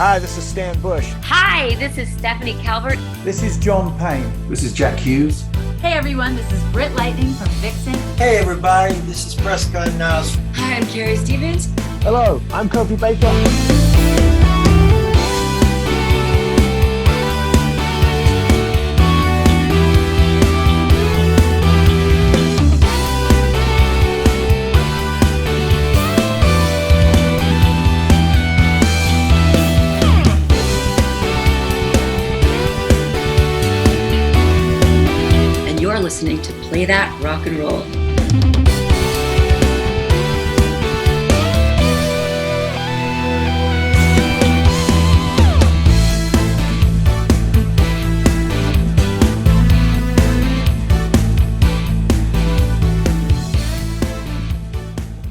Hi, this is Stan Bush. Hi, this is Stephanie Calvert. This is John Payne. This is Jack Hughes. Hey everyone, this is Britt Lightning from Vixen. Hey everybody, this is Prescott Niles. Hi, I'm Carrie Stevens. Hello, I'm Kofi Baker. You're listening to Play That Rock and Roll.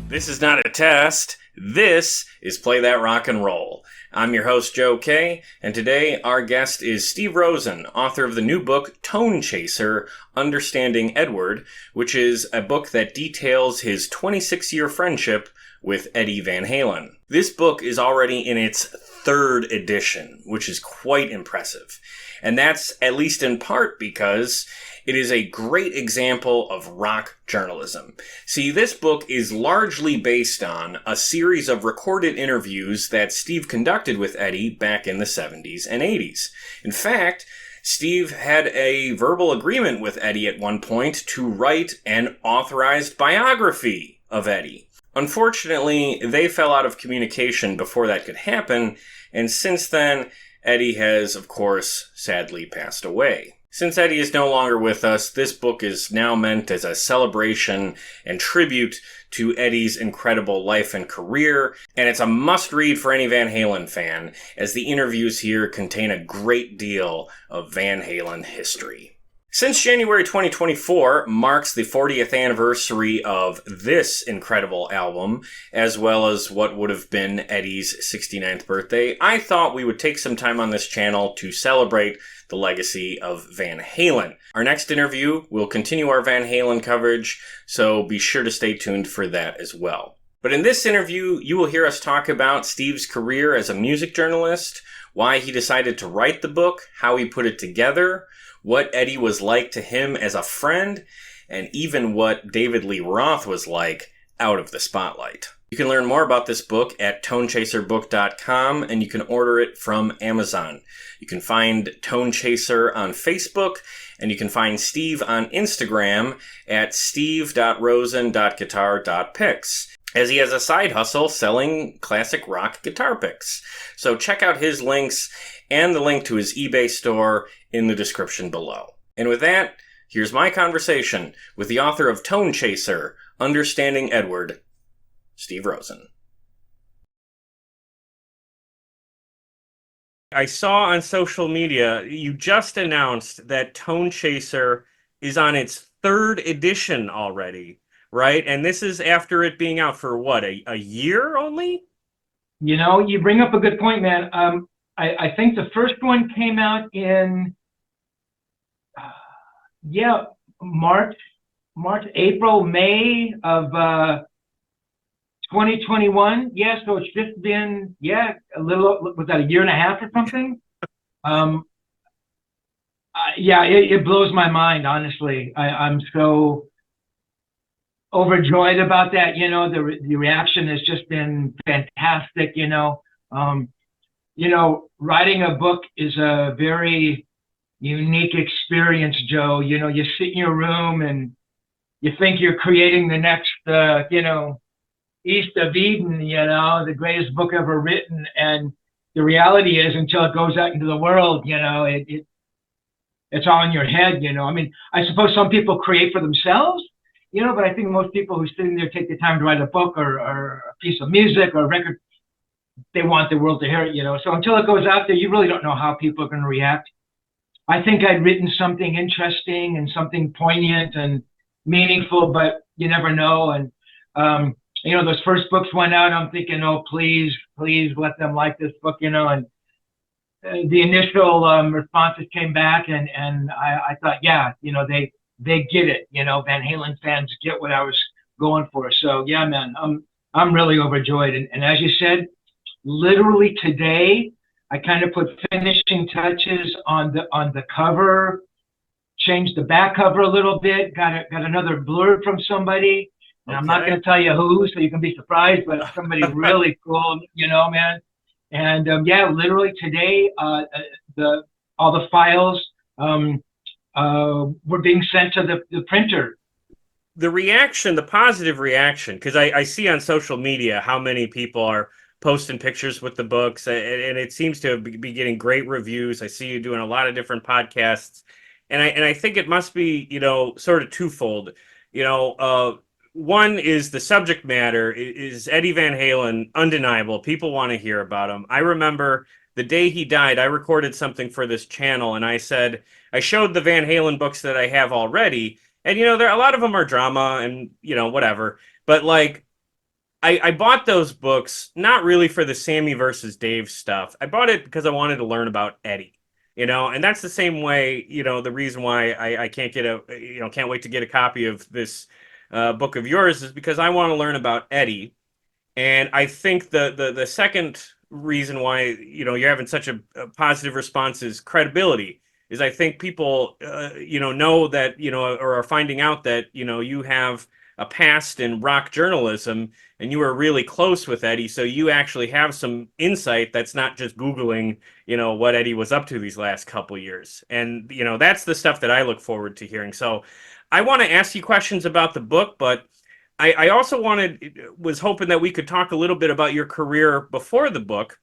This is not a test. This is Play That Rock and Roll. I'm your host, Joe K., and today our guest is Steve Rosen, author of the new book, TONECHASER, Understanding Edward, which is a book that details his 26-year friendship with Eddie Van Halen. This book is already in its third edition, which is quite impressive. And that's at least in part because it is a great example of rock journalism. See, this book is largely based on a series of recorded interviews that Steve conducted with Eddie back in the 70s and 80s. In fact, Steve had a verbal agreement with Eddie at one point to write an authorized biography of Eddie. Unfortunately, they fell out of communication before that could happen, and since then, Eddie has, of course, sadly passed away. Since Eddie is no longer with us, this book is now meant as a celebration and tribute to Eddie's incredible life and career, and it's a must-read for any Van Halen fan, as the interviews here contain a great deal of Van Halen history. Since January 2024 marks the 40th anniversary of this incredible album, as well as what would have been Eddie's 69th birthday, I thought we would take some time on this channel to celebrate the legacy of Van Halen. Our next interview will continue our Van Halen coverage, so be sure to stay tuned for that as well. But in this interview, you will hear us talk about Steve's career as a music journalist, why he decided to write the book, how he put it together, what Eddie was like to him as a friend, and even what David Lee Roth was like out of the spotlight. You can learn more about this book at TONECHASERbook.com, and you can order it from Amazon. You can find TONECHASER on Facebook, and you can find Steve on Instagram at steve.rosen.guitar.picks, as he has a side hustle selling classic rock guitar picks. So check out his links and the link to his eBay store in the description below. And with that, here's my conversation with the author of TONECHASER, Understanding Edward, Steve Rosen. I saw on social media you just announced that TONECHASER is on its third edition already, right? And this is after it being out for what, a year only? You know, you bring up a good point, man. I think the first one came out in, March, April, May of 2021. Yeah, so it's just been, a little, was that a year and a half or something? It blows my mind, honestly. I'm so overjoyed about that. You know, the reaction has just been fantastic. Writing a book is a very unique experience, Joe. You know, you sit in your room and you think you're creating the next, East of Eden, the greatest book ever written. And the reality is, until it goes out into the world, it's all in your head, I mean, I suppose some people create for themselves, but I think most people who sit in there take the time to write a book or a piece of music or a record, they want the world to hear it, So until it goes out there, you really don't know how people are going to react. I think I'd written something interesting and something poignant and meaningful, but you never know. And, those first books went out, I'm thinking, oh, please let them like this book, and the initial responses came back and I thought, they get it, Van Halen fans get what I was going for. So yeah, man, I'm really overjoyed. And as you said, literally today, I kind of put finishing touches on the cover, changed the back cover a little bit, got another blurb from somebody. And I'm not going to tell you who, so you can be surprised, but somebody really cool, man. And yeah, literally today, all the files were being sent to the printer. The reaction, the positive reaction, because I see on social media how many people are posting pictures with the books, and it seems to be getting great reviews. I see you doing a lot of different podcasts, and I think it must be, sort of twofold. One is the subject matter is Eddie Van Halen, undeniable. People want to hear about him. I remember the day he died, I recorded something for this channel, and I showed the Van Halen books that I have already, and there a lot of them are drama and whatever, but like I bought those books not really for the Sammy versus Dave stuff. I bought it because I wanted to learn about Eddie. And that's the same way, the reason why I can't can't wait to get a copy of this book of yours is because I want to learn about Eddie. And I think the second reason why, you're having such a positive response is credibility. Is I think people, know that, or are finding out that, you have a past in rock journalism and you were really close with Eddie. So you actually have some insight that's not just Googling, what Eddie was up to these last couple years. And, that's the stuff that I look forward to hearing. So I want to ask you questions about the book, but I also was hoping that we could talk a little bit about your career before the book.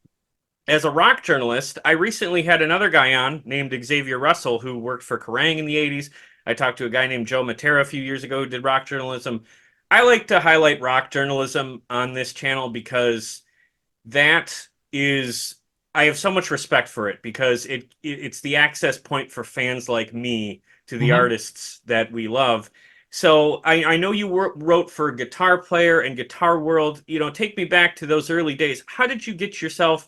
As a rock journalist, I recently had another guy on named Xavier Russell who worked for Kerrang in the 80s. I talked to a guy named Joe Matera a few years ago who did rock journalism. I like to highlight rock journalism on this channel because I have so much respect for it because it's the access point for fans like me to the artists that we love. So I know you wrote for Guitar Player and Guitar World. Take me back to those early days. How did you get yourself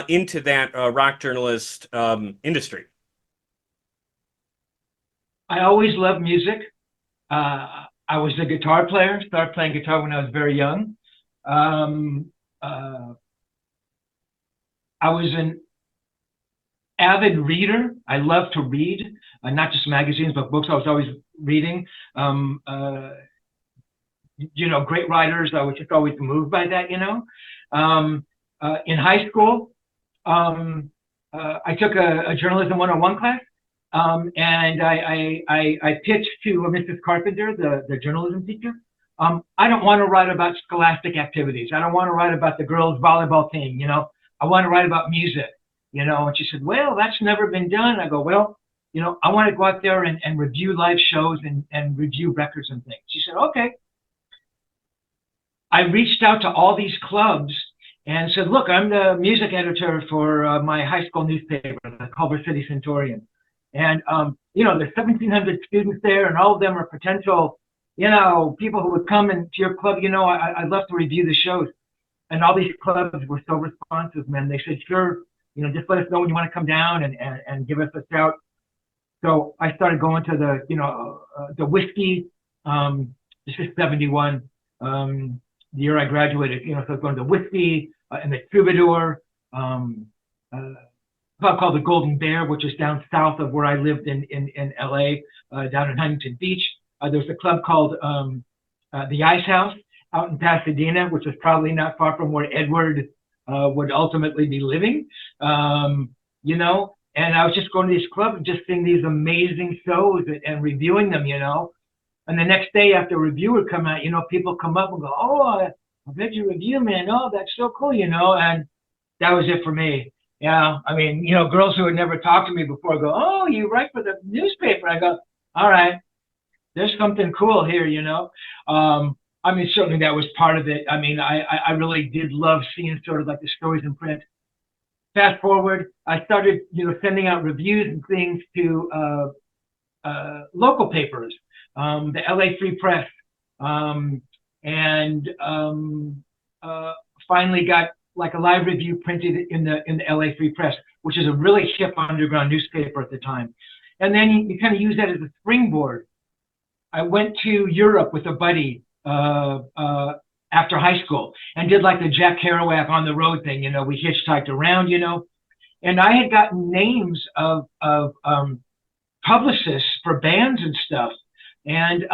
into that rock journalist industry? I always loved music. I was a guitar player, started playing guitar when I was very young. I was an avid reader. I loved to read, not just magazines, but books. I was always reading. Great writers. I was just always moved by that, in high school, I took a journalism 101 class. And I pitched to Mrs. Carpenter, the journalism teacher. I don't want to write about scholastic activities. I don't want to write about the girls' volleyball team. I want to write about music. And she said, well, that's never been done. I go, well, I want to go out there and review live shows and review records and things. She said, okay. I reached out to all these clubs and said, look, I'm the music editor for my high school newspaper, the Culver City Centurion. And, there's 1,700 students there, and all of them are potential, people who would come into your club. I'd love to review the shows. And all these clubs were so responsive, man. They said, sure, just let us know when you want to come down and give us a shout. So I started going to the Whiskey, this is 71, the year I graduated, so I was going to the Whiskey and the Troubadour, club called the Golden Bear, which is down south of where I lived in LA, down in Huntington Beach. There was a club called the Ice House out in Pasadena, which was probably not far from where Edward would ultimately be living, and I was just going to these clubs and just seeing these amazing shows and reviewing them, and the next day after a review would come out, people come up and go, oh, I read your review, man. Oh, that's so cool, and that was it for me. Yeah, I mean, girls who had never talked to me before go, oh, you write for the newspaper. I go, all right, there's something cool here, I mean, certainly that was part of it. I mean, I really did love seeing sort of like the stories in print. Fast forward, I started, sending out reviews and things to local papers, the LA Free Press, and finally got like a live review printed in the LA Free Press, which is a really hip underground newspaper at the time. And then you kind of use that as a springboard. I went to Europe with a buddy after high school and did like the Jack Kerouac on the road thing. We hitchhiked around, And I had gotten names of publicists for bands and stuff. And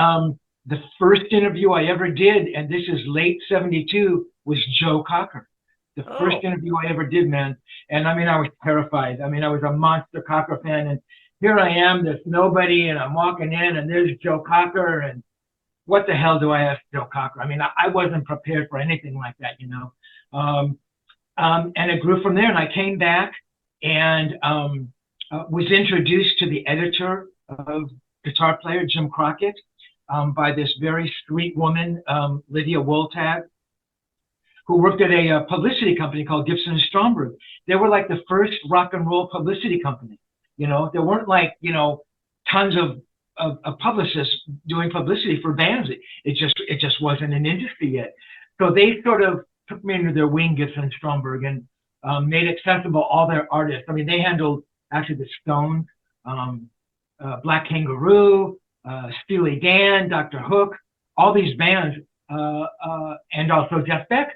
the first interview I ever did, and this is late '72, was Joe Cocker. The first interview I ever did, man. And I mean, I was terrified. I mean, I was a monster Cocker fan, and here I am, this nobody, and I'm walking in, and there's Joe Cocker, and what the hell do I ask Joe Cocker? I mean, I wasn't prepared for anything like that, you know. And it grew from there, and I came back and was introduced to the editor of Guitar Player, Jim Crockett, by this very sweet woman, Lydia Woltag, who worked at a publicity company called Gibson and Stromberg. They were like the first rock and roll publicity company. You know, there weren't like, you know, tons of publicists doing publicity for bands. It just wasn't an industry yet. So they sort of took me under their wing, Gibson and Stromberg, and made accessible all their artists. I mean, they handled actually the Stones, Black Kangaroo, Steely Dan, Dr. Hook, all these bands, and also Jeff Beck.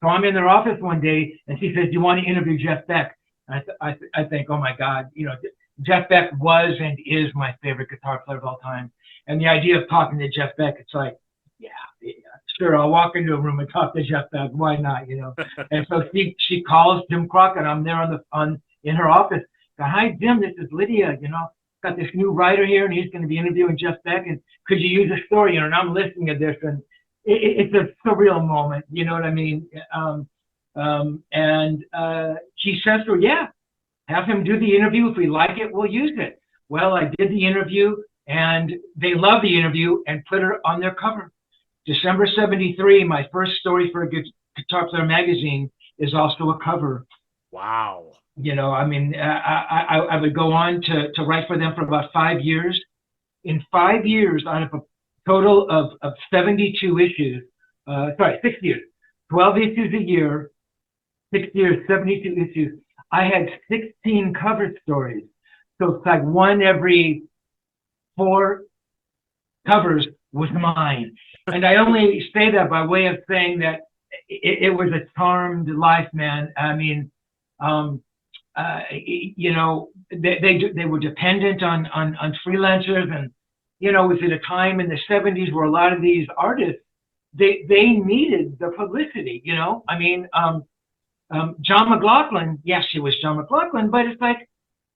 So I'm in their office one day, and she says, "Do you want to interview Jeff Beck?" I think, oh my God, you know, Jeff Beck was and is my favorite guitar player of all time. And the idea of talking to Jeff Beck, it's like, yeah, sure, I'll walk into a room and talk to Jeff Beck. Why not, you know? And so she calls Jim Crockett. I'm there in her office. "Hi, Jim, this is Lydia. You know, got this new writer here, and he's going to be interviewing Jeff Beck. And could you use a story?" You know, and I'm listening to this, and it's a surreal moment. You know what I mean? And she says to her, "Yeah, have him do the interview. If we like it, we'll use it." Well, I did the interview, and they loved the interview and put her on their cover. December '73, my first story for a Guitar Player magazine is also a cover. Wow. You know, I mean, I would go on to write for them for about 5 years. In 5 years, out of a total of 72 issues, 6 years, 12 issues a year, 6 years, 72 issues, I had 16 cover stories. So it's like one every 4 covers was mine. And I only say that by way of saying that it was a charmed life, man. I mean, you know, they were dependent on freelancers, and, you know, it was at a time in the '70s where a lot of these artists, they needed the publicity, you know. I mean, John McLaughlin, yes, he was John McLaughlin, but it's like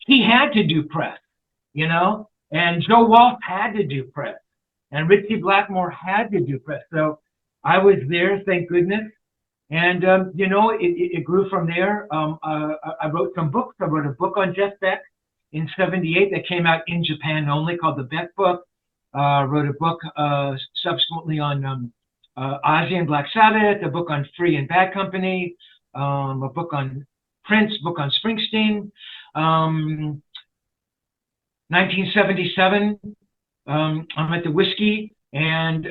he had to do press, you know, and Joe Walsh had to do press, and Ritchie Blackmore had to do press. So I was there, thank goodness. And, you know, it grew from there. I wrote some books. I wrote a book on Jeff Beck in '78 that came out in Japan only, called The Beck Book. Wrote a book subsequently on Ozzy and Black Sabbath, a book on Free and Bad Company, a book on Prince, book on Springsteen. 1977, I'm at the Whiskey, and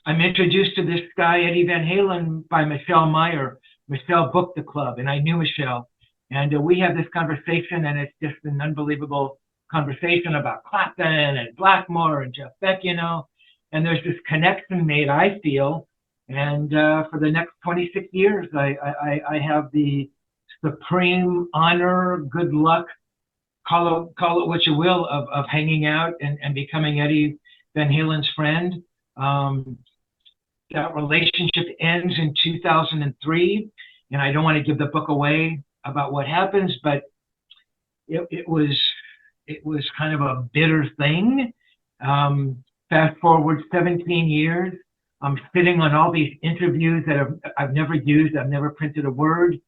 I'm introduced to this guy, Eddie Van Halen, by Michelle Meyer. Michelle booked the club, and I knew Michelle. And we had this conversation, and it's just an unbelievable conversation about Clapton and Blackmore and Jeff Beck, you know. And there's this connection made, I feel. And for the next 26 years, I have the supreme honor, good luck, call it what you will, of hanging out and becoming Eddie Van Halen's friend. That relationship ends in 2003, and I don't want to give the book away about what happens, but it was kind of a bitter thing. Fast forward 17 years, I'm sitting on all these interviews that I've never used, I've never printed a word,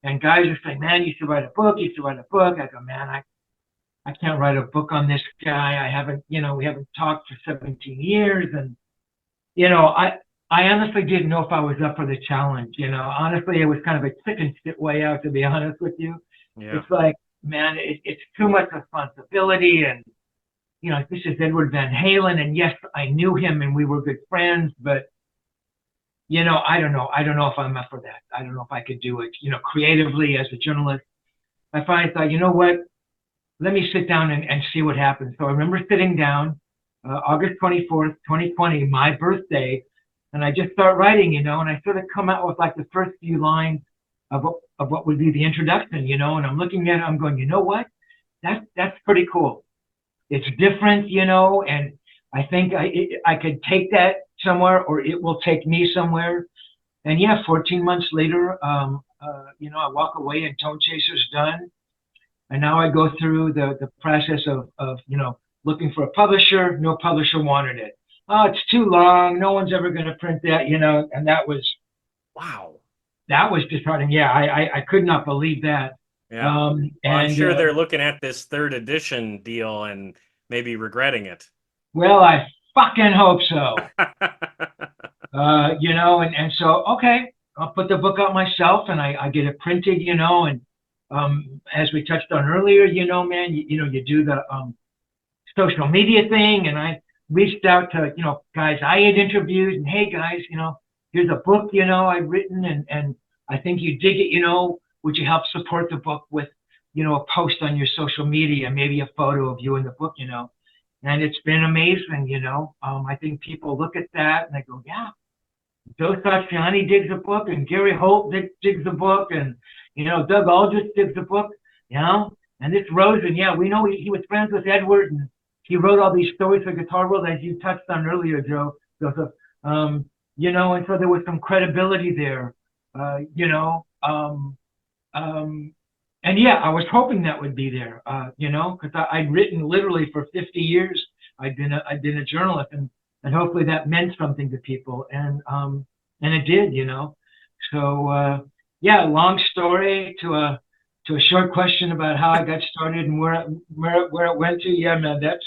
and guys are saying, "Man, you should write a book, you should write a book." I go, "Man, I can't write a book on this guy. I haven't, you know, we haven't talked for 17 years, and, you know, I honestly didn't know if I was up for the challenge. You know, honestly, it was kind of a chicken shit way out, to be honest with you. Yeah. It's like, man, it's too much responsibility. And, you know, this is Edward Van Halen. And yes, I knew him and we were good friends, but, you know, I don't know. I don't know if I'm up for that. I don't know if I could do it, you know, creatively as a journalist. I finally thought, you know what, let me sit down and see what happens. So I remember sitting down, August 24th, 2020, my birthday, and I just start writing, you know, and I sort of come out with like the first few lines of what would be the introduction, you know, and I'm looking at it, I'm going, you know what? That's pretty cool. It's different, you know, and I think I could take that somewhere, or it will take me somewhere. And yeah, 14 months later, you know, I walk away and TONECHASER's done. And now I go through the process of, you know, looking for a publisher. No publisher wanted it. Oh, it's too long. No one's ever going to print that, you know, and that was, Wow. that was disheartening. Yeah, I could not believe that. Yeah. Well, I'm sure they're looking at this third edition deal and maybe regretting it. Well, I fucking hope so. You know, and so, okay, I'll put the book out myself and I get it printed, you know, and as we touched on earlier, you know, man, you know, you do the social media thing, and I reached out to, you know, guys I had interviewed, and hey guys, you know, here's a book, you know, I've written, and I think you dig it, you know, would you help support the book with, you know, a post on your social media, maybe a photo of you in the book, you know. And it's been amazing, you know. I think people look at that and they go, yeah, Joe Satriani digs the book, and Gary Holt digs the book, and, you know, Doug Aldrich digs the book, you know. And this Rosen, yeah, we know he was friends with Edward, and he wrote all these stories for Guitar World, as you touched on earlier, Joe, Joseph. You know, and so there was some credibility there, you know. And yeah, I was hoping that would be there, you know, because I'd written literally for 50 years. I'd been a journalist, and hopefully that meant something to people, and it did, you know. So yeah, long story to a short question about how I got started and where it went to. Yeah, man, that's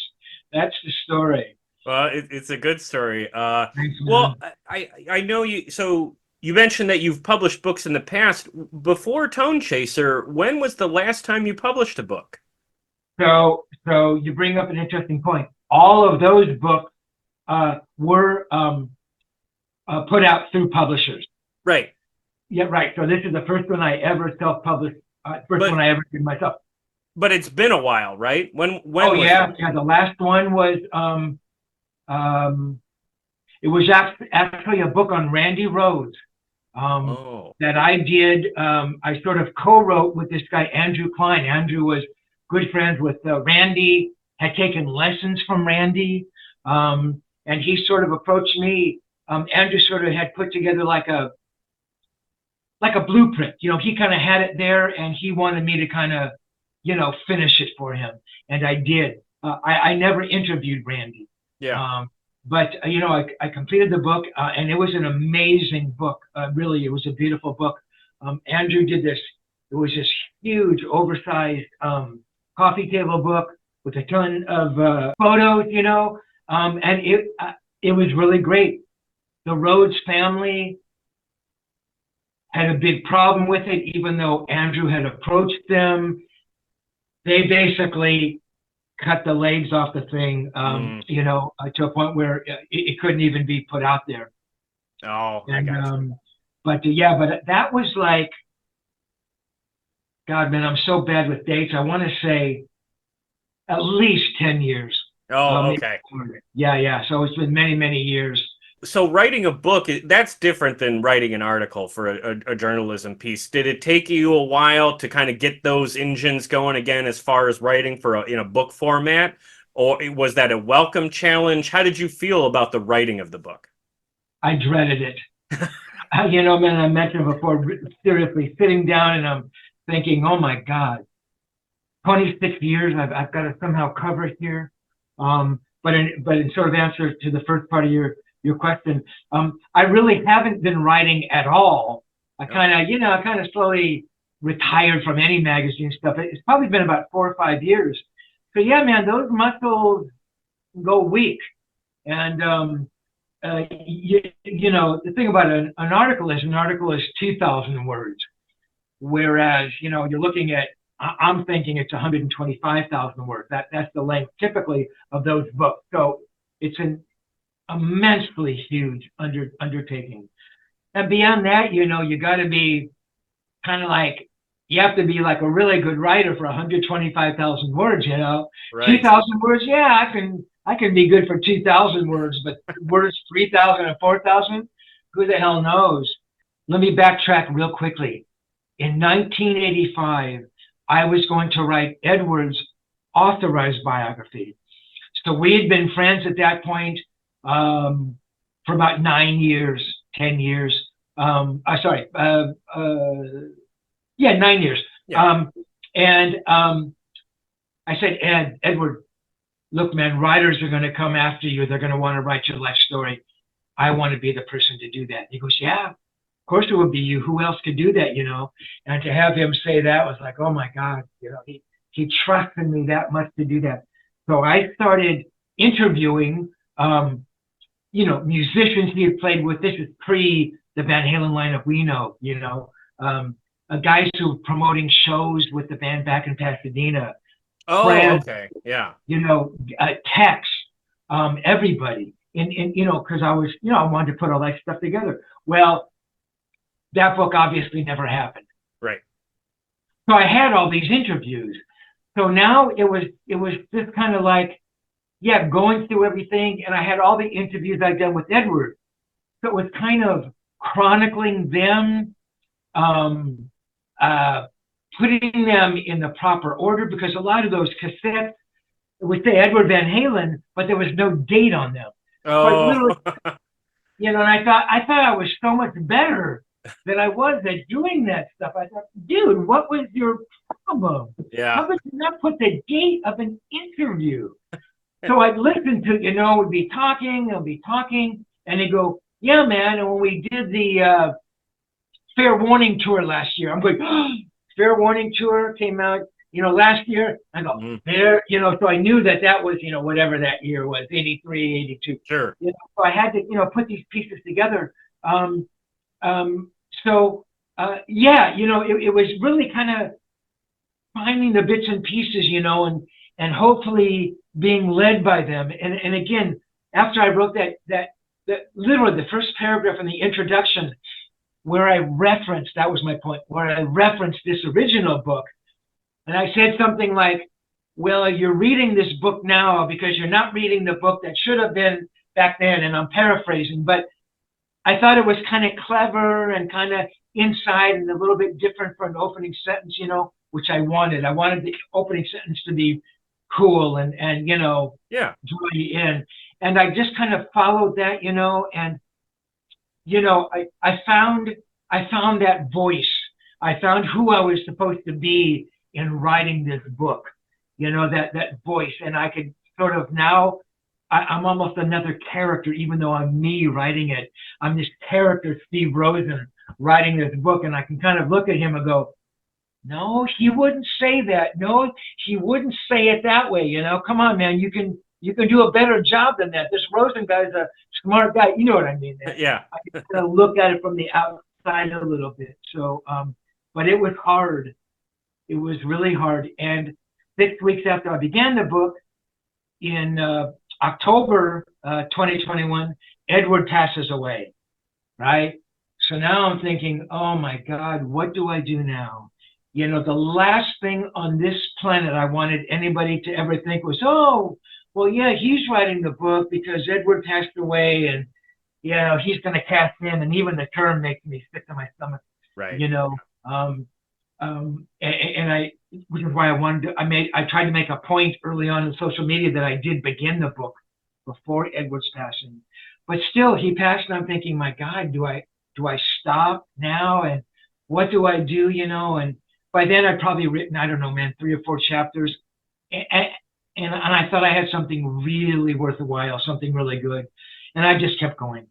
the story. Well, it's a good story. Thanks, well, I know you. So you mentioned that you've published books in the past. Before TONECHASER, when was the last time you published a book? So you bring up an interesting point. All of those books were put out through publishers. Right. Yeah, right. So this is the first one I ever self-published. One I ever did myself. But it's been a while, right? When oh yeah, yeah. The last one was it was actually a book on Randy Rhoads that I did. I sort of co-wrote with this guy Andrew Klein. Andrew was good friends with Randy, had taken lessons from Randy, and he sort of approached me. Andrew sort of had put together like a blueprint. You know, he kind of had it there, and he wanted me to kind of, you know, finish it for him, and I did. I never interviewed Randy. Yeah. But you know, I completed the book, and it was an amazing book. Really, it was a beautiful book. Andrew did this. It was this huge, oversized coffee table book with a ton of photos, you know, and it was really great. The Rhoads family had a big problem with it, even though Andrew had approached them. They basically cut the legs off the thing, you know, to a point where it couldn't even be put out there. Oh, and, I got you. But yeah, but that was like, God, man, I'm so bad with dates. I want to say at least 10 years. Oh, okay. Yeah. So it's been many, many years. So writing a book, that's different than writing an article for a journalism piece. Did it take you a while to kind of get those engines going again as far as writing for in a book format? Or was that a welcome challenge? How did you feel about the writing of the book? I dreaded it. You know, man, I mentioned before, seriously, sitting down and I'm thinking, oh my God, 26 years, I've got to somehow cover it here. But in sort of answer to the first part of your question, I really haven't been writing at all. I kind of slowly retired from any magazine stuff. It's probably been about 4 or 5 years. So yeah, man, those muscles go weak. And you know, the thing about an article is 2,000 words, whereas, you know, you're looking at, I'm thinking it's 125,000 words. That's the length typically of those books. So it's an immensely huge undertaking. And beyond that, you know, you got to be kind of like, you have to be like a really good writer for 125,000 words, you know. Right. 2,000 words, yeah, I can be good for 2,000 words, but words 3,000 and 4,000, who the hell knows? Let me backtrack real quickly. in 1985, I was going to write Edward's authorized biography. So we had been friends at that point for about 9 years, 10 years. 9 years. Yeah. I said, Edward, look, man, writers are going to come after you. They're going to want to write your life story. I want to be the person to do that. He goes, yeah, of course it would be you. Who else could do that, you know? And to have him say that was like, oh my God, you know, he trusted me that much to do that. So I started interviewing, musicians he had played with. This is pre the Van Halen lineup we know, guys who were promoting shows with the band back in Pasadena. Oh, friends, okay. Yeah. Tex, everybody. Because I was, I wanted to put all that stuff together. Well, that book obviously never happened. Right. So I had all these interviews. So now it was just kind of like, going through everything. And I had all the interviews I'd done with Edward. So it was kind of chronicling them, putting them in the proper order, because a lot of those cassettes would say Edward Van Halen, but there was no date on them. Oh. So and I thought I was so much better than I was at doing that stuff. I thought, dude, what was your problem? Yeah. How could you not put the date of an interview? So I'd listen to, we'd be talking, and they'd go, yeah, man. And when we did the Fair Warning tour last year, I'm going, Fair Warning tour came out, last year. I go, there, so I knew that was, whatever that year was, 83, 82. Sure. So I had to, put these pieces together. It was really kind of finding the bits and pieces, and hopefully being led by them. And again, after I wrote that literally the first paragraph in the introduction, where I referenced, that was my point, where I referenced this original book. And I said something like, well, you're reading this book now because you're not reading the book that should have been back then. And I'm paraphrasing, but I thought it was kind of clever and kind of inside and a little bit different for an opening sentence, which I wanted. I wanted the opening sentence to be cool and draw you in. And I just kind of followed that, and I found that voice. I found who I was supposed to be in writing this book, that voice. And I could sort of now, I'm almost another character, even though I'm me writing it. I'm this character, Steve Rosen, writing this book. And I can kind of look at him and go, no, he wouldn't say that. No, he wouldn't say it that way. Come on, man, you can do a better job than that. This Rosen guy's a smart guy. You know what I mean? Yeah. I can kind of look at it from the outside a little bit. So, but it was hard. It was really hard. And 6 weeks after I began the book, in October 2021, Edward passes away, right? So now I'm thinking, oh my God, what do I do now? The last thing on this planet I wanted anybody to ever think was, oh, well, yeah, he's writing the book because Edward passed away, and he's going to cast him, and even the term makes me sick to my stomach. Right. Which is why I tried to make a point early on in social media that I did begin the book before Edward's passing, but still he passed, and I'm thinking, my God, do I stop now, and what do I do? And by then I'd probably written, I don't know, man, 3 or 4 chapters, and I thought I had something really worthwhile, something really good. And I just kept going.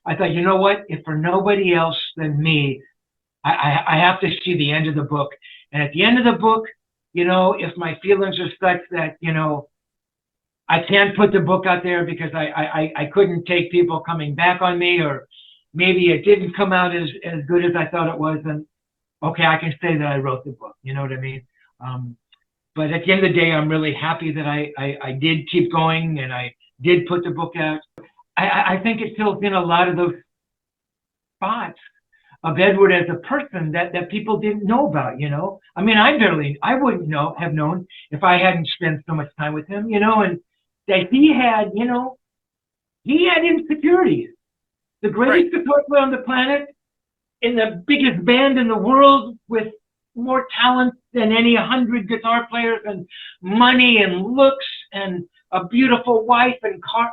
I thought, you know what? If for nobody else than me, I have to see the end of the book. And at the end of the book, if my feelings are such that, I can't put the book out there because I couldn't take people coming back on me, or maybe it didn't come out as good as I thought it was, then okay, I can say that I wrote the book. You know what I mean? But at the end of the day, I'm really happy that I did keep going and I did put the book out. I think it fills in a lot of those spots of Edward as a person that people didn't know about, I mean, I wouldn't have known if I hadn't spent so much time with him, and that he had insecurities. The greatest guitar player on the planet, in the biggest band in the world with more talent than any 100 guitar players and money and looks and a beautiful wife and car.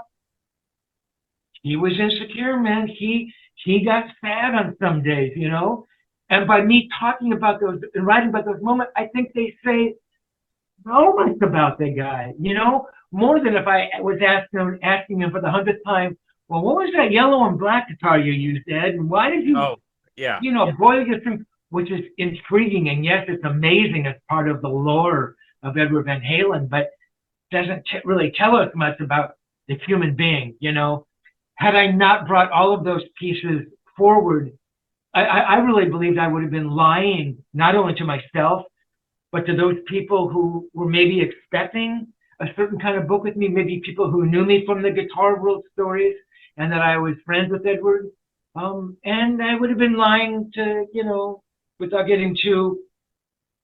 He was insecure, man. He got sad on some days, you know? And by me talking about those and writing about those moments, I think they say so much about the guy, you know? More than if I was asking him for the 100th time, well, what was that yellow and black guitar you used, Ed? And why did you, you know, boil your string? Which is intriguing. And yes, it's amazing as part of the lore of Edward Van Halen, but doesn't really tell us much about the human being, you know? Had I not brought all of those pieces forward, I really believed I would have been lying, not only to myself, but to those people who were maybe expecting a certain kind of book with me, maybe people who knew me from the Guitar World stories and that I was friends with Edward. And I would have been lying to, you know, without getting too,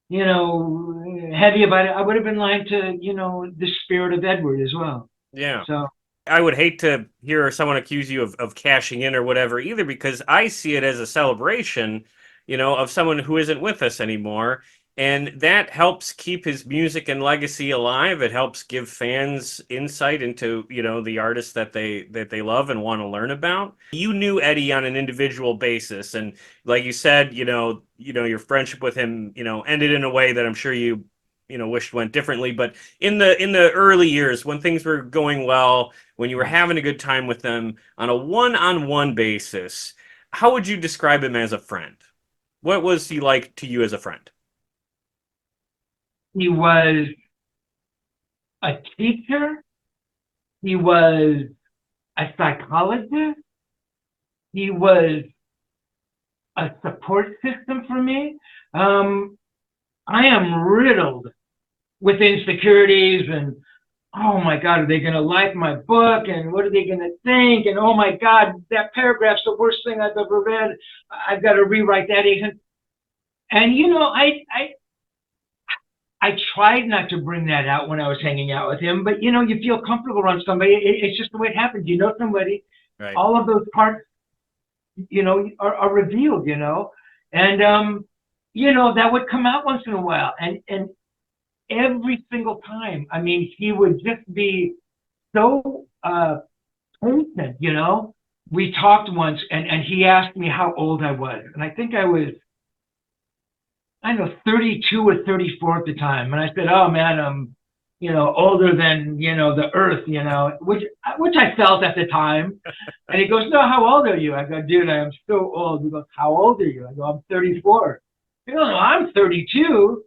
you know, heavy about it, I would have been lying to, you know, the spirit of Edward as well. Yeah. So I would hate to hear someone accuse you of cashing in or whatever either, because I see it as a celebration, you know, of someone who isn't with us anymore. And that helps keep his music and legacy alive. It helps give fans insight into, you know, the artists that they love and want to learn about. You knew Eddie on an individual basis, and like you said, you know, your friendship with him, you know, ended in a way that I'm sure you know, wished went differently. But in the early years, when things were going well, when you were having a good time with them on a one-on-one basis, how would you describe him as a friend? What was he like to you as a friend? he was a teacher. He was a psychologist. He was a support system for me. I am riddled with insecurities and, oh my God, are they going to like my book? And what are they going to think? And oh my God, that paragraph's the worst thing I've ever read. I've got to rewrite that. And you know, I tried not to bring that out when I was hanging out with him, but you know, you feel comfortable around somebody. It's just the way it happens. You know somebody, right. All of those parts, you know, are revealed, you know, and you know, that would come out once in a while, and every single time, I mean, he would just be so patient, you know. We talked once, and he asked me how old I was, and I think I was, I don't know, 32 or 34 at the time. And I said, oh man, I'm, you know, older than, you know, the earth, you know, which I felt at the time. And he goes, no, how old are you? I go, dude, I am so old. He goes, how old are you? I go, I'm 34. He goes, no, I'm 32.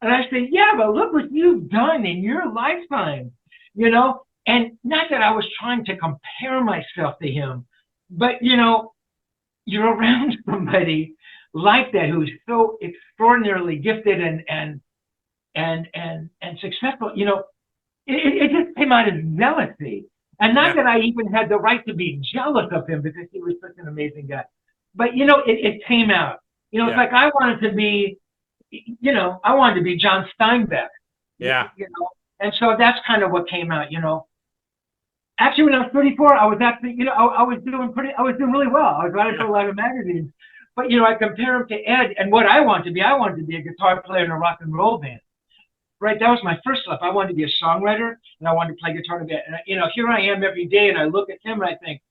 And I say, yeah, but look what you've done in your lifetime, you know? And not that I was trying to compare myself to him, but, you know, you're around somebody like that who's so extraordinarily gifted and successful, you know, it just came out as jealousy. And not that I even had the right to be jealous of him because he was such an amazing guy. But, you know, it came out. You know, it's like I wanted to be, you know, I wanted to be John Steinbeck. Yeah. You know, and so that's kind of what came out, you know. Actually, when I was 34, I was actually, you know, I was doing really well. I was writing for a lot of magazines. But, you know, I compare him to Ed, and what I wanted to be a guitar player in a rock and roll band. Right? That was my first love. I wanted to be a songwriter, and I wanted to play guitar in a band. And, you know, here I am every day, and I look at him, and I think,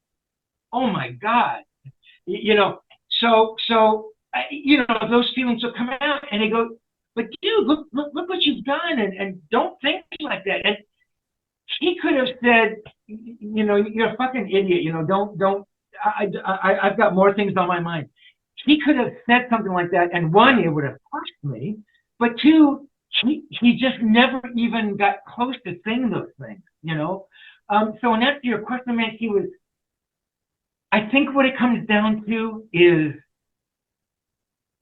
oh, my God. You know, so you know, those feelings will come out, and they go, but, dude, look what you've done, and don't think like that. And he could have said, you know, you're a fucking idiot, you know, don't, I've got more things on my mind. He could have said something like that, and one, it would have pushed me, but two, he just never even got close to saying those things, you know? So in answer to your question, man, I think what it comes down to is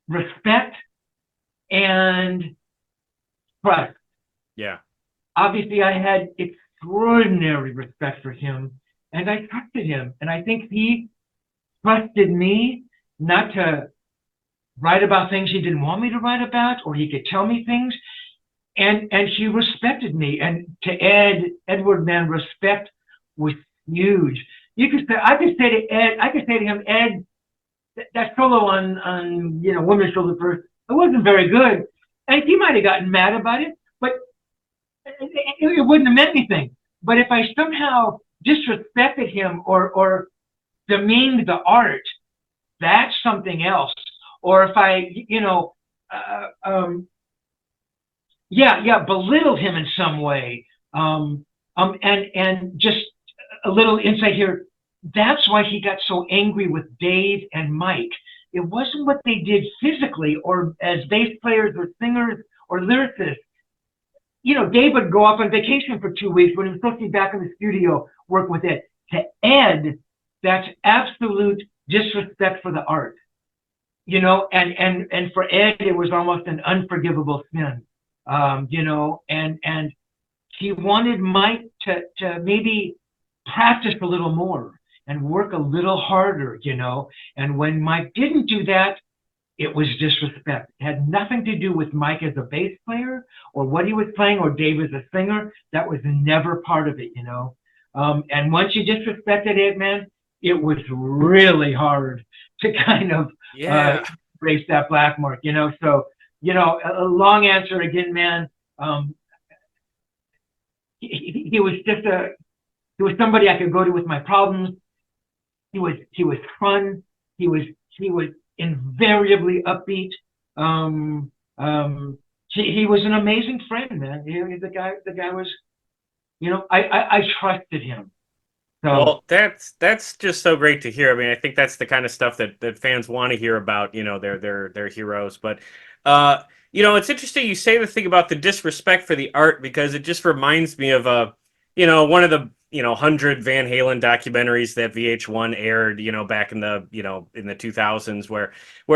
respect and trust. Yeah. Obviously, I had extraordinary respect for him, and I trusted him, and I think he trusted me not to write about things he didn't want me to write about, or he could tell me things, and he respected me. And to Edward, man, respect was huge. I could say to him, Ed, that solo on Women's Shoulder First, it wasn't very good. And he might have gotten mad about it, but it wouldn't have meant anything. But if I somehow disrespected him or demeaned the art, that's something else. Or if I, belittled him in some way, and just a little insight here. That's why he got so angry with Dave and Mike. It wasn't what they did physically or as bass players or singers or lyricists. Dave would go off on vacation for 2 weeks when he was supposed to be back in the studio, work with Ed. To Ed, that's absolute disrespect for the art. And for Ed, it was almost an unforgivable sin. And he wanted Mike to maybe practice a little more and work a little harder, And when Mike didn't do that, it was disrespect. It had nothing to do with Mike as a bass player or what he was playing or Dave as a singer. That was never part of it, And once you disrespected Ed, man, it was really hard to kind of erase that black mark, So, a long answer again, man. He was just he was somebody I could go to with my problems. He was fun. He was invariably upbeat. He was an amazing friend, man. The guy was, I trusted him. So, well, that's just so great to hear. I mean, I think that's the kind of stuff that fans want to hear about, their heroes. But it's interesting you say the thing about the disrespect for the art, because it just reminds me of one of the 100 Van Halen documentaries that VH1 aired, back in the in the 2000s, where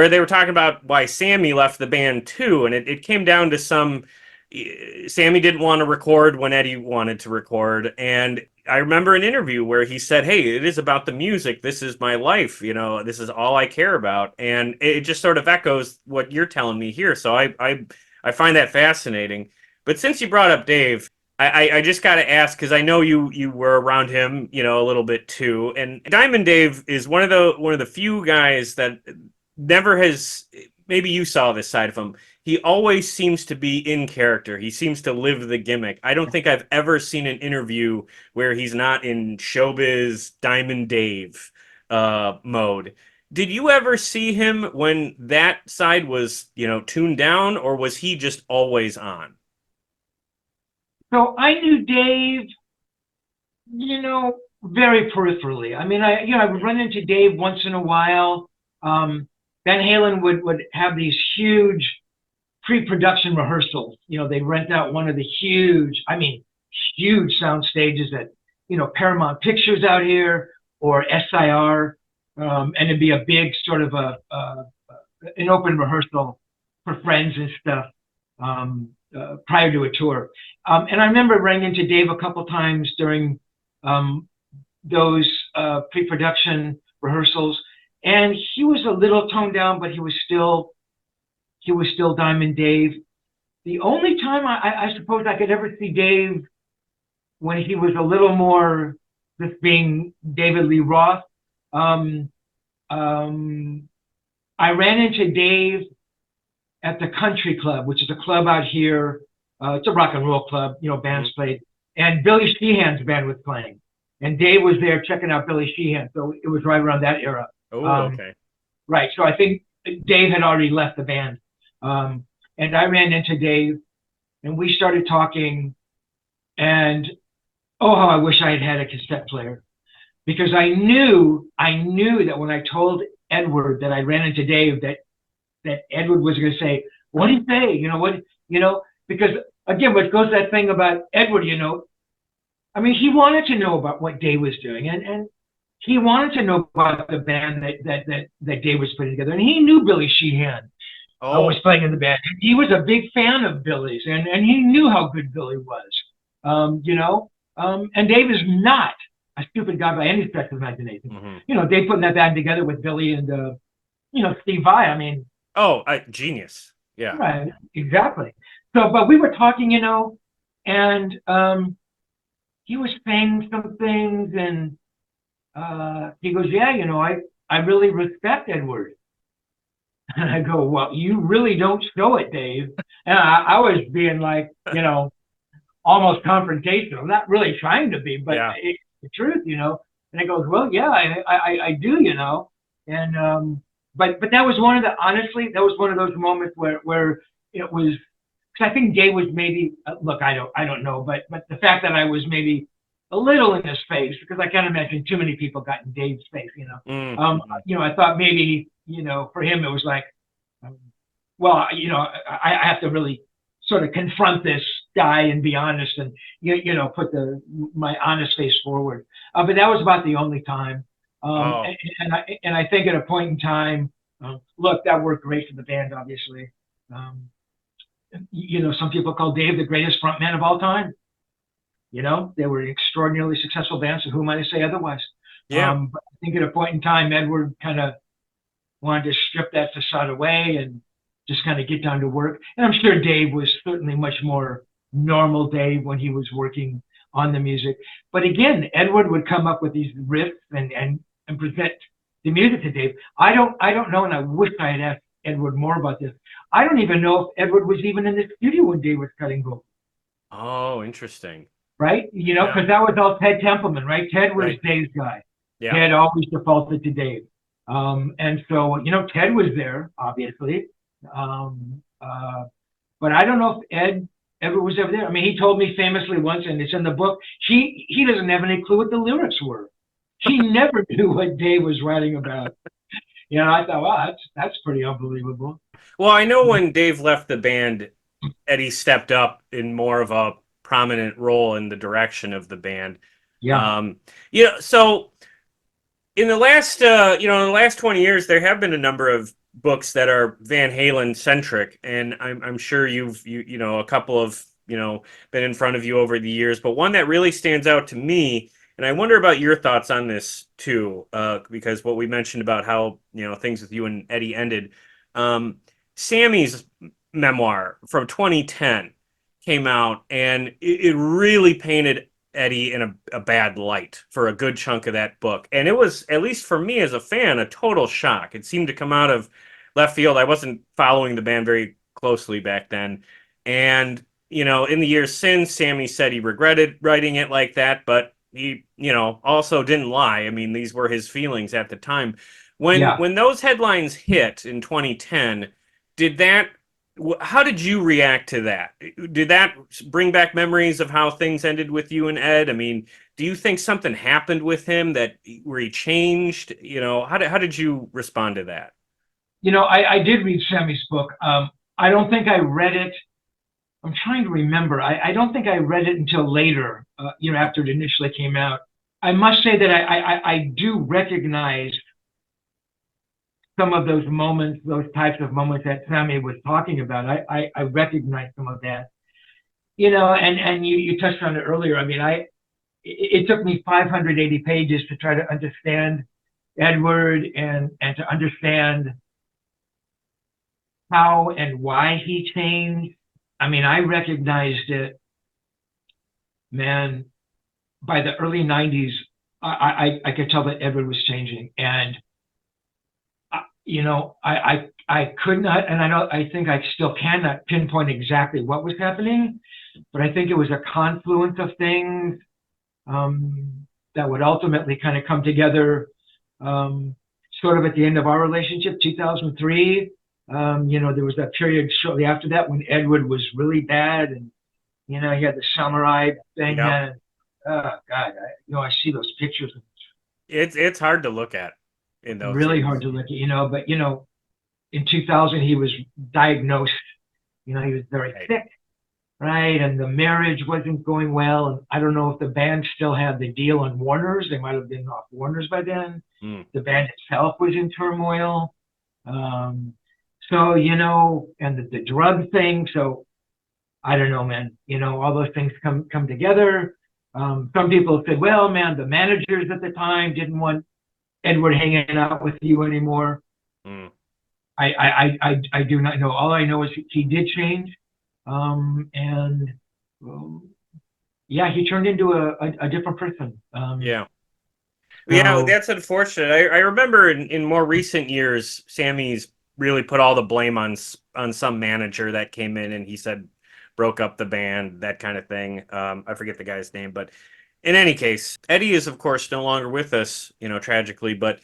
they were talking about why Sammy left the band too, and it came down to Sammy didn't want to record when Eddie wanted to record, and I remember an interview where he said, "Hey, it is about the music. This is my life. This is all I care about," and it just sort of echoes what you're telling me here. So I find that fascinating. But since you brought up Dave, I just got to ask, because I know you were around him, a little bit too. And Diamond Dave is one of the few guys that never has. Maybe you saw this side of him. He always seems to be in character. He seems to live the gimmick. I don't think I've ever seen an interview where he's not in showbiz Diamond Dave mode. Did you ever see him when that side was, tuned down, or was he just always on? So I knew Dave, very peripherally. I mean, I would run into Dave once in a while. Van Halen would have these huge pre-production rehearsals. They'd rent out one of the huge sound stages at, Paramount Pictures out here or SIR. And it'd be a big sort of an open rehearsal for friends and stuff. Prior to a tour. And I remember running into Dave a couple times during those pre-production rehearsals, and he was a little toned down, but he was still Diamond Dave. The only time I suppose I could ever see Dave when he was a little more just being David Lee Roth, I ran into Dave at the Country Club, which is a club out here. It's a rock and roll club, bands played. And Billy Sheehan's band was playing. And Dave was there checking out Billy Sheehan. So it was right around that era. Oh, okay. Right. So I think Dave had already left the band. And I ran into Dave and we started talking. And oh, how I wish I had had a cassette player. Because I knew that when I told Edward that I ran into Dave, that Edward was going to say, "What do you say?" Because again, what goes that thing about Edward, he wanted to know about what Dave was doing, and he wanted to know about the band that Dave was putting together, and he knew Billy Sheehan was playing in the band. He was a big fan of Billy's, and he knew how good Billy was, and Dave is not a stupid guy by any stretch of the imagination. Mm-hmm. Dave putting that band together with Billy and Steve Vai. Genius. Yeah. Right. Exactly. So, but we were talking, and he was saying some things, and he goes, "Yeah, I really respect Edward." And I go, well, you really don't show it, Dave. And I was being like, almost confrontational, not really trying to be, but Yeah. it's the truth, And he goes, well, yeah, I do, And but that was honestly, that was one of those moments where it was, because I think Dave was maybe, look, I don't know, but the fact that I was maybe a little in his face, because I can't imagine too many people got in Dave's face, I thought maybe, for him it was like, well, I have to really sort of confront this guy and be honest and put my honest face forward. But that was about the only time. Oh. And I think at a point in time, look, that worked great for the band, obviously. Some people call Dave the greatest frontman of all time. They were an extraordinarily successful band, so who am I to say otherwise? Yeah. But I think at a point in time, Edward kind of wanted to strip that facade away and just kind of get down to work. And I'm sure Dave was certainly much more normal Dave when he was working on the music. But again, Edward would come up with these riffs and present the music to Dave. I don't know, and I wish I had asked Edward more about this. I don't even know if Edward was even in the studio when Dave was cutting vocals. Oh, interesting. Right? Because that was all Ted Templeman, right? Ted was Dave's guy. Yeah. Ted always defaulted to Dave. And so, Ted was there, obviously. But I don't know if Edward was ever there. I mean, he told me famously once, and it's in the book, he doesn't have any clue what the lyrics were. He never knew what Dave was writing about. I thought, wow, that's pretty unbelievable. Well, I know when Dave left the band, Eddie stepped up in more of a prominent role in the direction of the band. Yeah. So in the last 20 years, there have been a number of books that are Van Halen centric, and I'm sure you've a couple of been in front of you over the years, but one that really stands out to me, and I wonder about your thoughts on this too, because what we mentioned about how things with you and Eddie ended. Sammy's memoir from 2010 came out, and it really painted Eddie in a bad light for a good chunk of that book. And it was, at least for me as a fan, a total shock. It seemed to come out of left field. I wasn't following the band very closely back then. And, in the years since, Sammy said he regretted writing it like that, but he, also didn't lie. I mean, these were his feelings at the time. When those headlines hit in 2010, how did you react to that? Did that bring back memories of how things ended with you and Ed? I mean, do you think something happened with him where he changed? How did you respond to that? I did read Sammy's book. I don't think I read it. I'm trying to remember. I don't think I read it until later, after it initially came out. I must say that I do recognize some of those moments, those types of moments that Sammy was talking about. I recognize some of that, and you touched on it earlier. I mean, it took me 580 pages to try to understand Edward and to understand how and why he changed. I mean, I recognized it, man, by the early 90s. I could tell that Edward was changing, and I could not, and I think I still cannot pinpoint exactly what was happening, but I think it was a confluence of things that would ultimately kind of come together, sort of at the end of our relationship, 2003. There was that period shortly after that when Edward was really bad, and he had the samurai thing. Yep. And, oh God, I see those pictures. It's hard to look at. Really hard to look at, but in 2000 he was diagnosed, he was very sick, right? And the marriage wasn't going well. And I don't know if the band still had the deal on Warner's. They might have been off Warner's by then. The band itself was in turmoil. So, and the drug thing. So I don't know, man, all those things come together. Some people said, well, man, the managers at the time didn't want Edward hanging out with you anymore. I do not know. All I know is he did change, and he turned into a different person. Yeah, that's unfortunate. I remember in more recent years, Sammy's really put all the blame on some manager that came in and he said broke up the band, that kind of thing. I forget the guy's name, but in any case, Eddie is of course no longer with us, tragically, but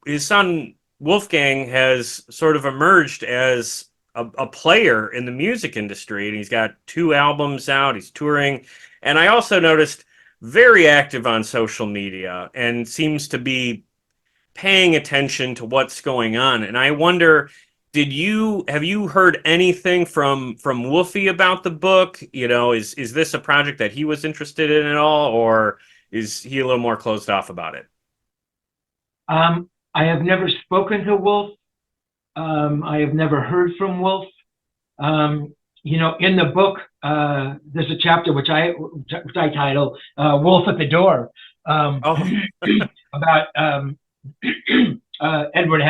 his son Wolfgang has sort of emerged as a player in the music industry, and he's got 2 albums out. He's touring, and I also noticed very active on social media and seems to be paying attention to what's going on. And I wonder, have you heard anything from Wolfie about the book? Is this a project that he was interested in at all, or is he a little more closed off about it? I have never spoken to Wolf. I have never heard from Wolf. In the book, there's a chapter which I title "Wolf at the Door," about Edward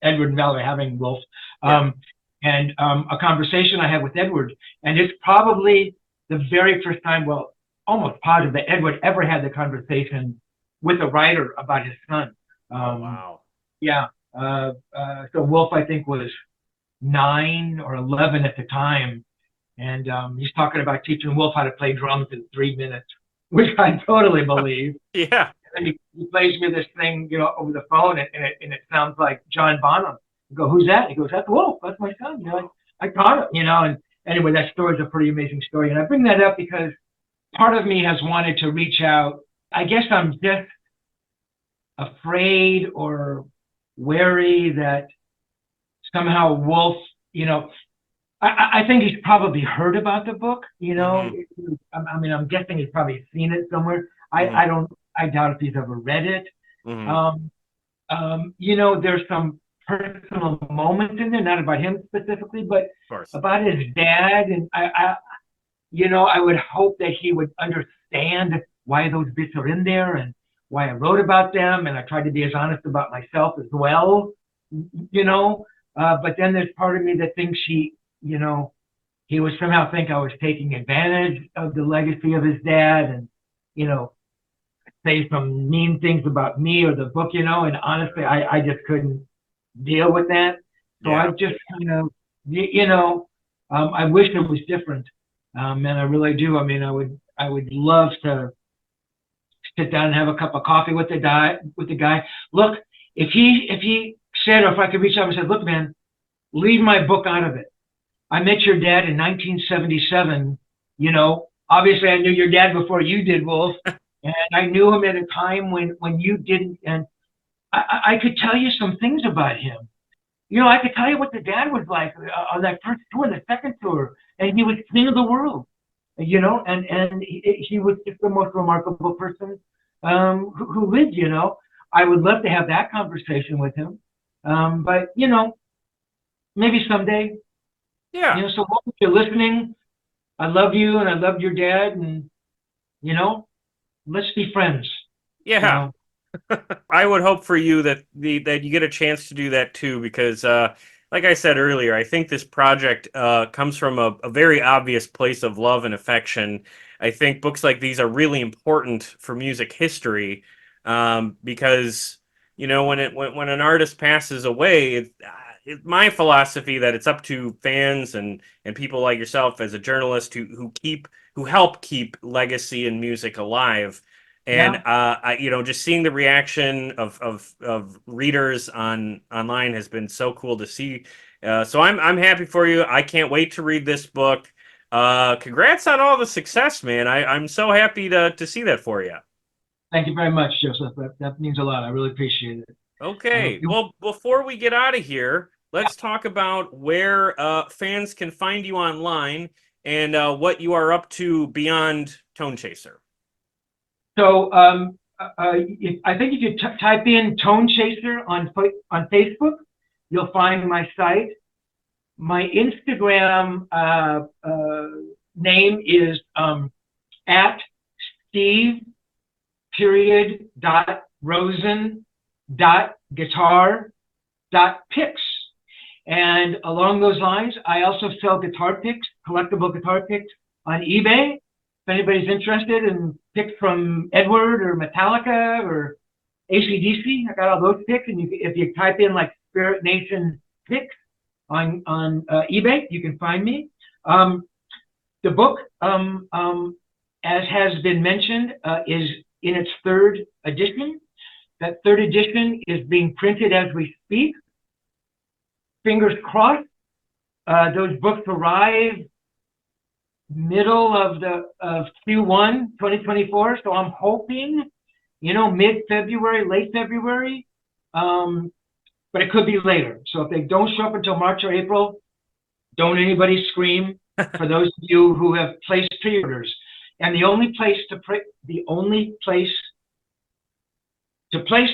and Valerie having Wolf, and a conversation I had with Edward, and it's probably the very first time, well, almost positive that Edward ever had the conversation with a writer about his son. Wow. Yeah. So Wolf, I think, was 9 or 11 at the time, and he's talking about teaching Wolf how to play drums in 3 minutes, which I totally believe. Yeah. And he plays me this thing, over the phone, and it sounds like John Bonham. I go, "Who's that?" He goes, "That's Wolf. That's my son." I taught him, And anyway, that story is a pretty amazing story, and I bring that up because part of me has wanted to reach out. I guess I'm just afraid or wary that somehow Wolf, I think he's probably heard about the book, Mm-hmm. I'm guessing he's probably seen it somewhere. Mm-hmm. I doubt if he's ever read it. Mm-hmm. There's some personal moments in there, not about him specifically, but Of course. about his dad. And I would hope that he would understand why those bits are in there and why I wrote about them. And I tried to be as honest about myself as well, but then there's part of me that thinks he would somehow think I was taking advantage of the legacy of his dad and, say some mean things about me or the book, and honestly, I just couldn't deal with that. So Yeah. I just kind of, I wish it was different. And I really do. I mean, I would love to sit down and have a cup of coffee with the guy. Look, if he said, or if I could reach out and said, "Look, man, leave my book out of it. I met your dad in 1977. Obviously I knew your dad before you did, Wolf, and I knew him at a time when you didn't. And I could tell you some things about him. I could tell you what the dad was like on that first tour, the second tour, and he was king of the world. And he was just the most remarkable person who lived. I would love to have that conversation with him, but maybe someday. Yeah. So if you're listening, I love you and I loved your dad, and let's be friends. Yeah. I would hope for you that you get a chance to do that too, because like I said earlier, I think this project comes from a very obvious place of love and affection. I think books like these are really important for music history, because when an artist passes away, it's my philosophy that it's up to fans and people like yourself as a journalist who help keep legacy and music alive. And just seeing the reaction of readers online has been so cool to see. So I'm happy for you. I can't wait to read this book. Congrats on all the success, man. I'm so happy to see that for you. Thank you very much, Joseph. That means a lot. I really appreciate it. Okay. Well, before we get out of here, let's talk about where fans can find you online and what you are up to beyond TONECHASER. So I think if you type in TONECHASER on Facebook, you'll find my site. My Instagram name is at Steve.Rosen.guitar.picks. And along those lines, I also sell guitar picks, collectible guitar picks on eBay. If anybody's interested in picks from Edward or Metallica or AC/DC, I got all those picks. And if you type in like Spirit Nation Picks on eBay. You can find me. The book, as has been mentioned, is in its third edition. That third edition is being printed as we speak. Fingers crossed. Those books arrive middle of Q1 2024. So I'm hoping, mid-February, late February. But it could be later. So if they don't show up until March or April, don't anybody scream. For those of you who have placed pre-orders, and the only place to place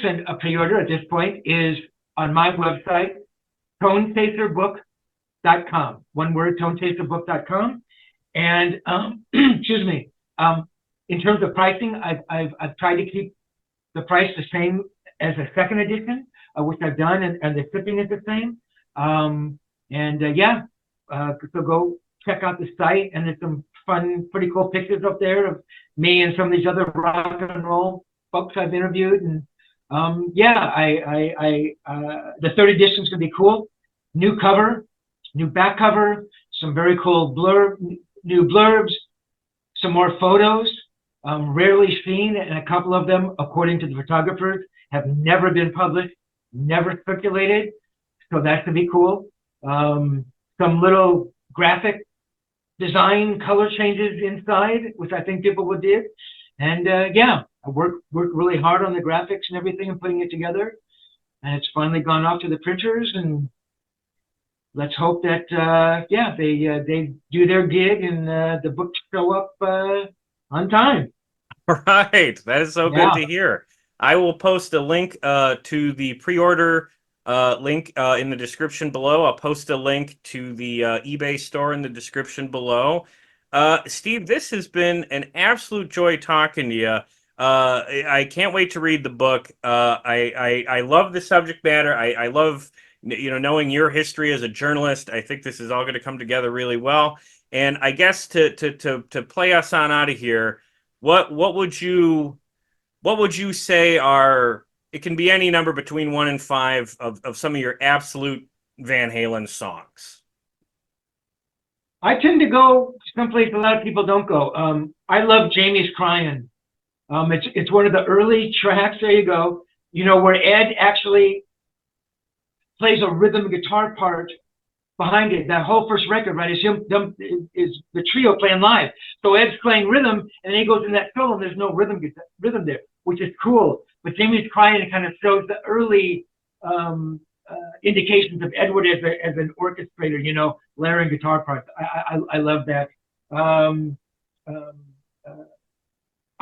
a pre-order at this point is on my website, TONECHASERbook.com. One word, TONECHASERbook.com. And excuse me. In terms of pricing, I've tried to keep the price the same as a second edition, which I've done, and the shipping is the same. So go check out the site, and there's some fun, pretty cool pictures up there of me and some of these other rock and roll folks I've interviewed. And the third edition is gonna be cool. New cover, new back cover, some very cool new blurbs, some more photos, rarely seen, and a couple of them, according to the photographers, have never been published, never circulated. So that's gonna be cool. Some little graphic design color changes inside, which I think people would dig. And I worked really hard on the graphics and everything and putting it together. And it's finally gone off to the printers, and let's hope that they do their gig and the books show up on time. Right. That is so good to hear. I will post a link to the pre-order link in the description below. I'll post a link to the eBay store in the description below. Steve, this has been an absolute joy talking to you. I can't wait to read the book. I love the subject matter. I love knowing your history as a journalist. I think this is all going to come together really well. And I guess to play us on out of here, what would you say are, it can be any number between 1 and 5 of some of your absolute Van Halen songs? I tend to go someplace a lot of people don't go. I love Jamie's Crying. It's one of the early tracks. There you go. Where Ed actually plays a rhythm guitar part behind it. That whole first record, right, is the trio playing live. So Ed's playing rhythm, and then he goes in that solo, and there's no rhythm there, which is cool. But Jamie's Crying, it kind of shows the early indications of Edward as an orchestrator, layering guitar parts. I love that.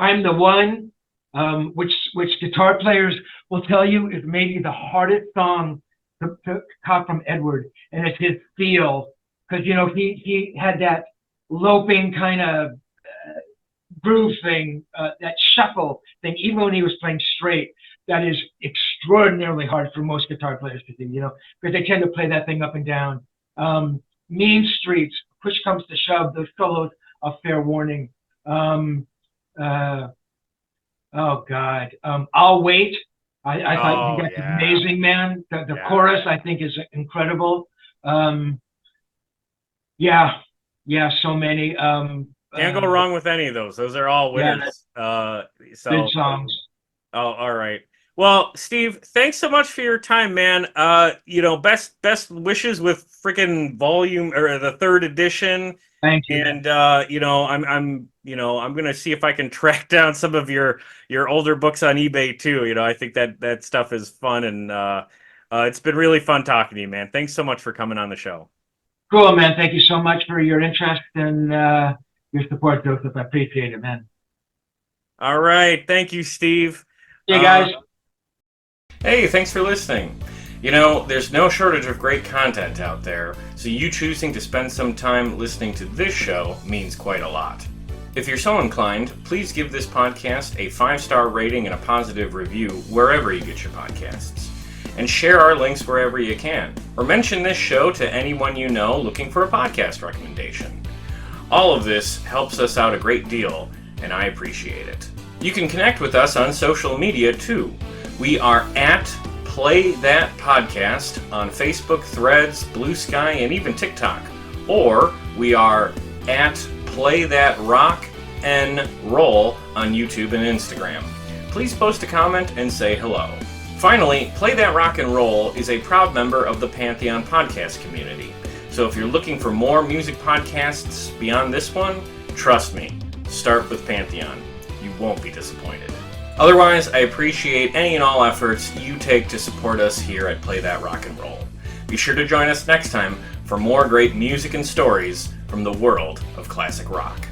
I'm the One, which guitar players will tell you is maybe the hardest song to cop from Edward, and it's his feel, because he had that loping kind of groove thing, that shuffle thing, even when he was playing straight. That is extraordinarily hard for most guitar players to do, because they tend to play that thing up and down. Mean Streets, Push Comes to Shove, those solos of Fair Warning. Oh God, I'll Wait. I thought that's amazing, man. The chorus I think is incredible. So many. Can't go wrong with any of those. Those are all winners. Good songs. Oh, all right. Well, Steve, thanks so much for your time, man. Best wishes with freaking volume or the third edition. Thank you. And I'm gonna see if I can track down some of your older books on eBay too. I think that stuff is fun, and it's been really fun talking to you, man. Thanks so much for coming on the show. Cool, man. Thank you so much for your interest and your support, Joseph. I appreciate it, man. All right. Thank you, Steve. Hey, guys. Hey, thanks for listening. There's no shortage of great content out there, so you choosing to spend some time listening to this show means quite a lot. If you're so inclined, please give this podcast a 5-star rating and a positive review wherever you get your podcasts. And share our links wherever you can, or mention this show to anyone you know looking for a podcast recommendation. All of this helps us out a great deal, and I appreciate it. You can connect with us on social media too. We are at Play That Podcast on Facebook, Threads, Blue Sky, and even TikTok. Or we are at Play That Rock and Roll on YouTube and Instagram. Please post a comment and say hello. Finally, Play That Rock and Roll is a proud member of the Pantheon podcast community. So if you're looking for more music podcasts beyond this one, trust me, start with Pantheon. You won't be disappointed. Otherwise, I appreciate any and all efforts you take to support us here at Play That Rock and Roll. Be sure to join us next time for more great music and stories from the world of classic rock.